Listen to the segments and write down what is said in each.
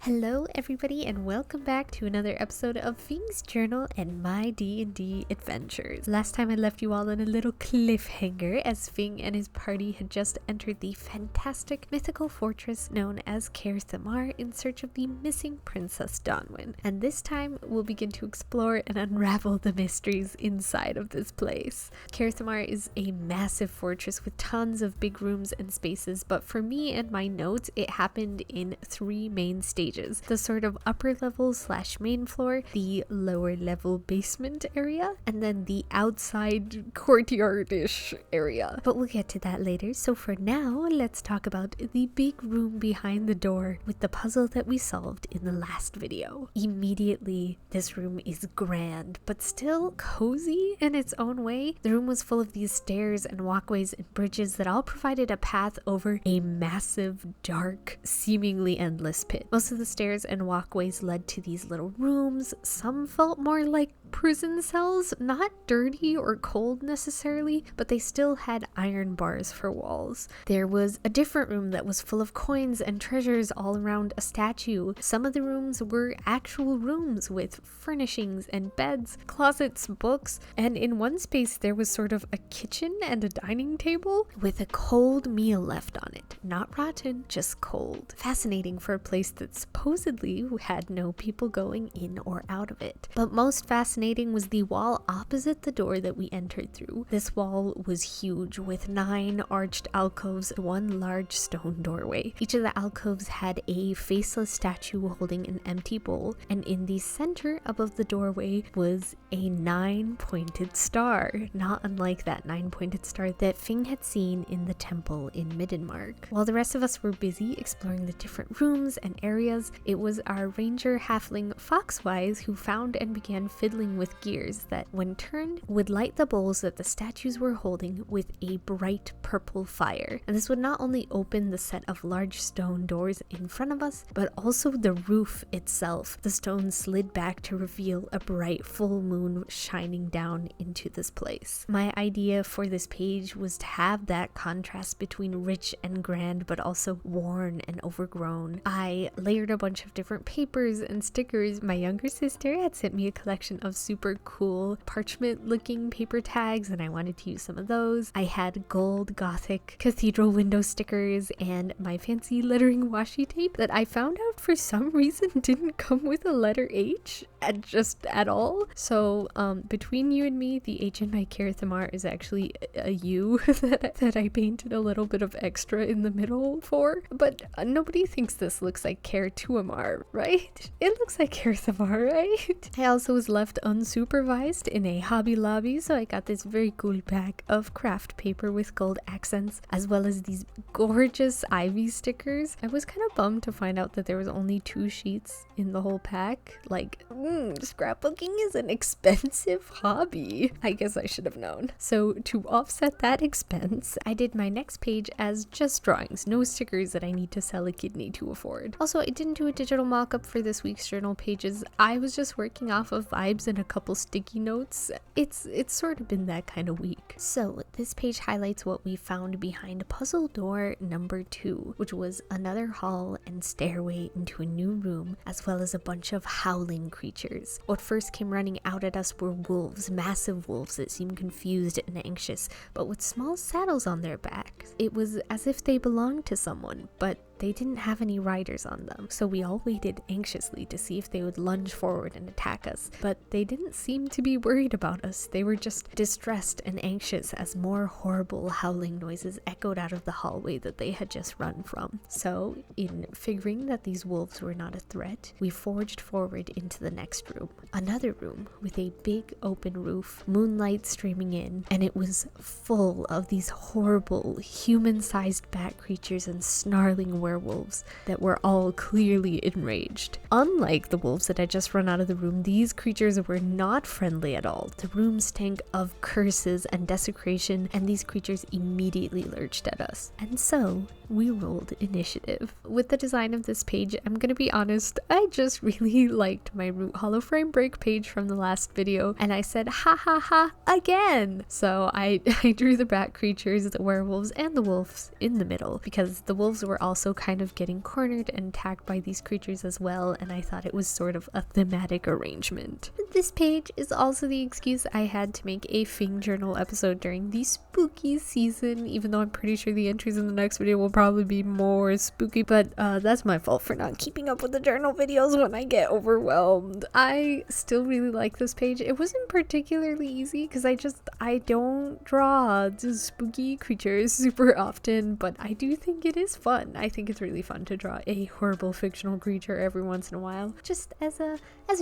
Hello everybody and welcome back to another episode of Fing's Journal and my D&D adventures. Last time I left you all on a little cliffhanger as Fing and his party had just entered the fantastic mythical fortress known as Kaer Thamar in search of the missing Princess Donwyn. And this time we'll begin to explore and unravel the mysteries inside of this place. Kaer Thamar is a massive fortress with tons of big rooms and spaces, but for me and my notes it happened in three main stages. The sort of upper level / main floor, the lower level basement area, and then the outside courtyard-ish area. But we'll get to that later, so for now, let's talk about the big room behind the door with the puzzle that we solved in the last video. Immediately, this room is grand, but still cozy in its own way. The room was full of these stairs and walkways and bridges that all provided a path over a massive, dark, seemingly endless pit. Most of the stairs and walkways led to these little rooms. Some felt more like prison cells, not dirty or cold necessarily, but they still had iron bars for walls. There was a different room that was full of coins and treasures all around a statue. Some of the rooms were actual rooms with furnishings and beds, closets, books, and in one space there was sort of a kitchen and a dining table with a cold meal left on it. Not rotten, just cold. Fascinating for a place that supposedly had no people going in or out of it. But most fascinating was the wall opposite the door that we entered through. This wall was huge with 9 arched alcoves and 1 large stone doorway. Each of the alcoves had a faceless statue holding an empty bowl, and in the center above the doorway was a 9-pointed star, not unlike that 9-pointed star that Fing had seen in the temple in Middenmark. While the rest of us were busy exploring the different rooms and areas, it was our ranger halfling Foxwise who found and began fiddling with gears that, when turned, would light the bowls that the statues were holding with a bright purple fire. And this would not only open the set of large stone doors in front of us, but also the roof itself. The stone slid back to reveal a bright full moon shining down into this place. My idea for this page was to have that contrast between rich and grand, but also worn and overgrown. I layered a bunch of different papers and stickers. My younger sister had sent me a collection of super cool parchment looking paper tags and I wanted to use some of those. I had gold gothic cathedral window stickers and my fancy lettering washi tape that I found out for some reason didn't come with a letter H at all. So between you and me, the H in my Kaer Thamar is actually a U that I painted a little bit of extra in the middle for. But nobody thinks this looks like Kaer Tuamar, right? It looks like Kaer Thamar, right? I also was left unsupervised in a Hobby Lobby, so I got this very cool pack of craft paper with gold accents, as well as these gorgeous ivy stickers. I was kind of bummed to find out that there was only 2 sheets in the whole pack. Like, scrapbooking is an expensive hobby. I guess I should have known. So to offset that expense, I did my next page as just drawings, no stickers that I need to sell a kidney to afford. Also, I didn't do a digital mock-up for this week's journal pages. I was just working off of vibes and a couple sticky notes. It's sort of been that kind of week. So this page highlights what we found behind puzzle door number 2, which was another hall and stairway into a new room, as well as a bunch of howling creatures. What first came running out at us were wolves, massive wolves that seemed confused and anxious, but with small saddles on their backs. It was as if they belonged to someone, but they didn't have any riders on them, so we all waited anxiously to see if they would lunge forward and attack us, but they didn't seem to be worried about us. They were just distressed and anxious as more horrible howling noises echoed out of the hallway that they had just run from. So, in figuring that these wolves were not a threat, we forged forward into the next room. Another room with a big open roof, moonlight streaming in, and it was full of these horrible human-sized bat creatures and snarling werewolves that were all clearly enraged. Unlike the wolves that had just run out of the room, these creatures were not friendly at all. The room stank of curses and desecration, and these creatures immediately lurched at us. And so, we rolled initiative. With the design of this page, I'm gonna be honest, I just really liked my root hollow frame break page from the last video, and I said ha ha ha again. So I drew the bat creatures, the werewolves, and the wolves in the middle, because the wolves were also kind of getting cornered and attacked by these creatures as well, and I thought it was sort of a thematic arrangement. This page is also the excuse I had to make a Fing journal episode during the spooky season, even though I'm pretty sure the entries in the next video will probably be more spooky, but that's my fault for not keeping up with the journal videos when I get overwhelmed. I still really like this page. It wasn't particularly easy because I don't draw spooky creatures super often, but I do think it is fun. I think it's really fun to draw a horrible fictional creature every once in a while, just as a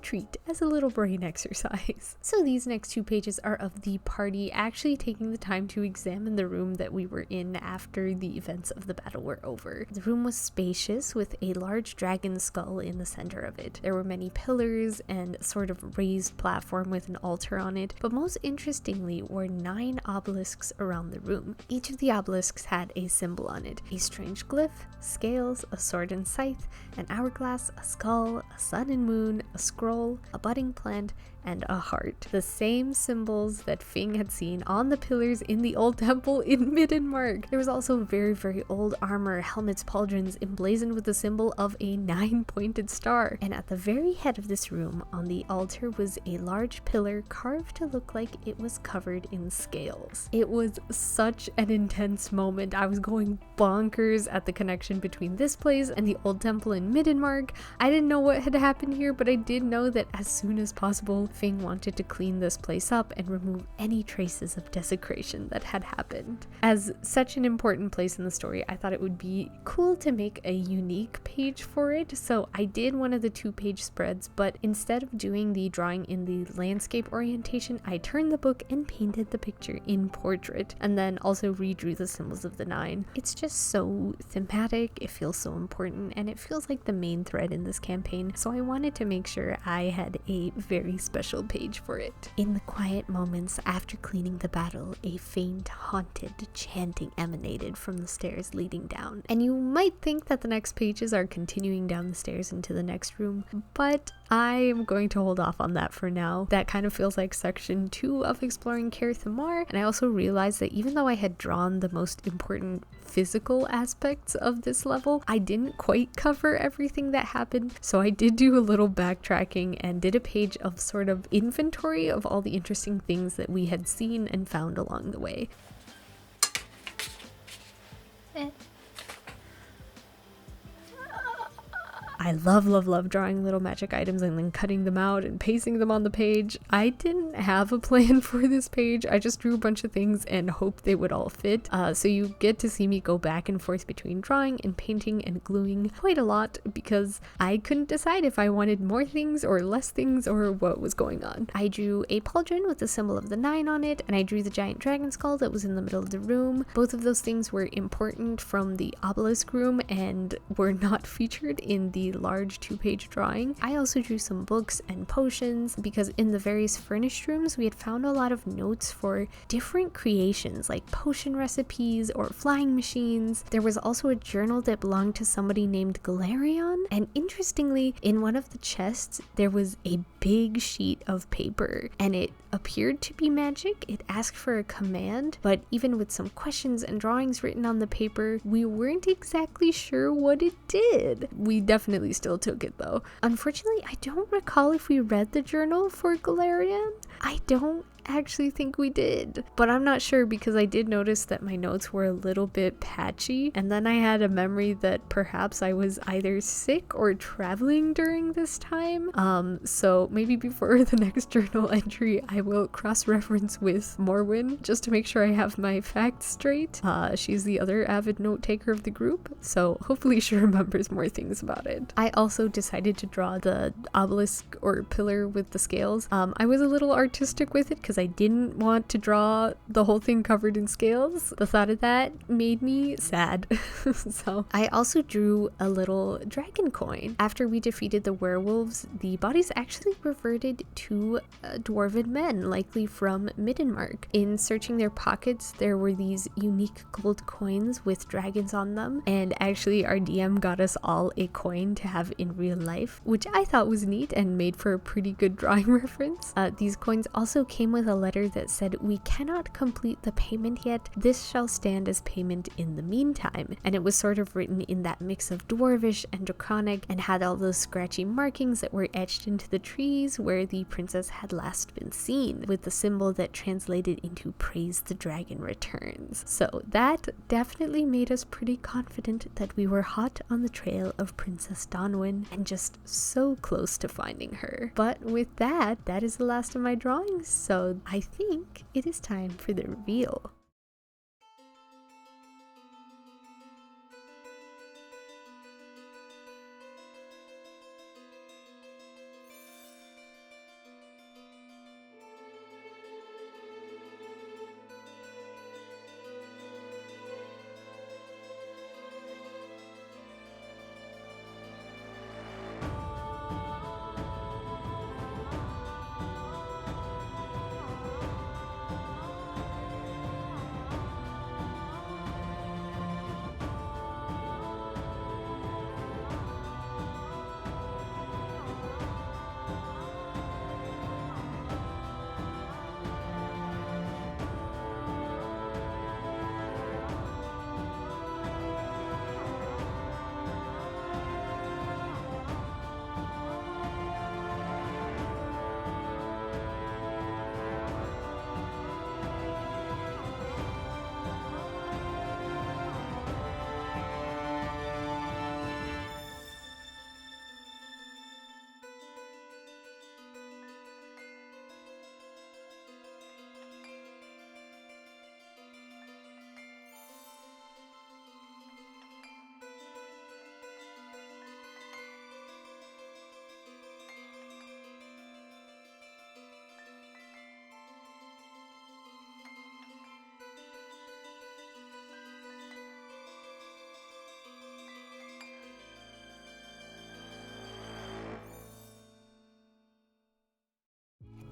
treat, as a little brain exercise. So these next two pages are of the party actually taking the time to examine the room that we were in after the events of the battle were over. The room was spacious with a large dragon skull in the center of it. There were many pillars and a sort of raised platform with an altar on it, but most interestingly were 9 obelisks around the room. Each of the obelisks had a symbol on it: a strange glyph, scales, a sword and scythe, an hourglass, a skull, a sun and moon, a scroll, a budding plant, and a heart. The same symbols that Fing had seen on the pillars in the old temple in Middenmark. There was also very, very old armor, helmets, pauldrons emblazoned with the symbol of a 9-pointed star. And at the very head of this room, on the altar, was a large pillar carved to look like it was covered in scales. It was such an intense moment. I was going bonkers at the connection between this place and the old temple in Middenmark. I didn't know what had happened here, but I did know that as soon as possible, Fing wanted to clean this place up and remove any traces of desecration that had happened. As such an important place in the story, I thought it would be cool to make a unique page for it, so I did one of the 2-page spreads, but instead of doing the drawing in the landscape orientation, I turned the book and painted the picture in portrait, and then also redrew the symbols of the 9. It's just so thematic, it feels so important, and it feels like the main thread in this campaign, so I wanted to make sure I had a very special page for it. In the quiet moments after cleaning the battle, a faint, haunted chanting emanated from the stairs leading down. And you might think that the next pages are continuing down the stairs into the next room, but I am going to hold off on that for now. That kind of feels like section 2 of exploring Kaer Thamar, and I also realized that even though I had drawn the most important physical aspects of this level, I didn't quite cover everything that happened, so I did do a little backtracking and did a page of sort of inventory of all the interesting things that we had seen and found along the way. I love drawing little magic items and then cutting them out and pasting them on the page. I didn't have a plan for this page. I just drew a bunch of things and hoped they would all fit. So you get to see me go back and forth between drawing and painting and gluing quite a lot because I couldn't decide if I wanted more things or less things or what was going on. I drew a pauldron with the symbol of the 9 on it, and I drew the giant dragon skull that was in the middle of the room. Both of those things were important from the obelisk room and were not featured in the large 2-page drawing. I also drew some books and potions because in the various furnished rooms we had found a lot of notes for different creations like potion recipes or flying machines. There was also a journal that belonged to somebody named Galarion, and interestingly, in one of the chests there was a big sheet of paper and it appeared to be magic. It asked for a command, but even with some questions and drawings written on the paper, we weren't exactly sure what it did. We definitely still took it though. Unfortunately, I don't recall if we read the journal for Galarion. I don't actually think we did, but I'm not sure because I did notice that my notes were a little bit patchy, and then I had a memory that perhaps I was either sick or traveling during this time. So maybe before the next journal entry I will cross-reference with Morwen just to make sure I have my facts straight. She's the other avid note taker of the group, so hopefully she remembers more things about it. I also decided to draw the obelisk or pillar with the scales. I was a little artistic with it because because I didn't want to draw the whole thing covered in scales. The thought of that made me sad. So I also drew a little dragon coin. After we defeated the werewolves, the bodies actually reverted to dwarven men, likely from Middenmark. In searching their pockets, there were these unique gold coins with dragons on them, and actually our DM got us all a coin to have in real life, which I thought was neat and made for a pretty good drawing reference. These coins also came with a letter that said, "We cannot complete the payment yet. This shall stand as payment in the meantime." And it was sort of written in that mix of dwarvish and draconic, and had all those scratchy markings that were etched into the trees where the princess had last been seen, with the symbol that translated into "Praise the Dragon Returns." So that definitely made us pretty confident that we were hot on the trail of Princess Donwyn and just so close to finding her. But with that, that is the last of my drawings, so I think it is time for the reveal.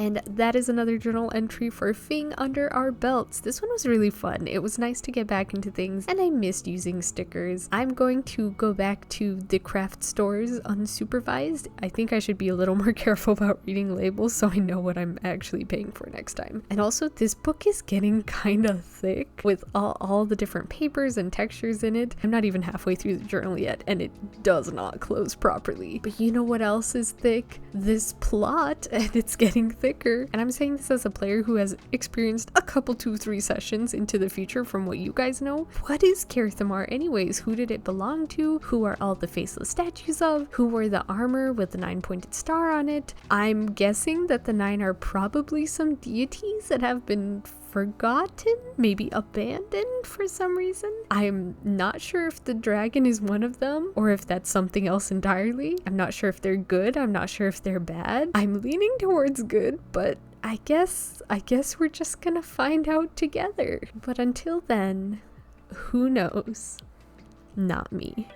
And that is another journal entry for Fing under our belts. This one was really fun. It was nice to get back into things, and I missed using stickers. I'm going to go back to the craft stores unsupervised. I think I should be a little more careful about reading labels so I know what I'm actually paying for next time. And also, this book is getting kind of thick with all the different papers and textures in it. I'm not even halfway through the journal yet, and it does not close properly. But you know what else is thick? This plot, and it's getting thicker. And I'm saying this as a player who has experienced a couple 2-3 sessions into the future from what you guys know. What is Kerthamar anyways? Who did it belong to? Who are all the faceless statues of? Who wore the armor with the 9-pointed star on it? I'm guessing that the 9 are probably some deities that have been forgotten, maybe abandoned for some reason. I'm not sure if the dragon is one of them or if that's something else entirely. I'm not sure if they're good. I'm not sure if they're bad. I'm leaning towards good, but I guess we're just gonna find out together. But until then, who knows? Not me.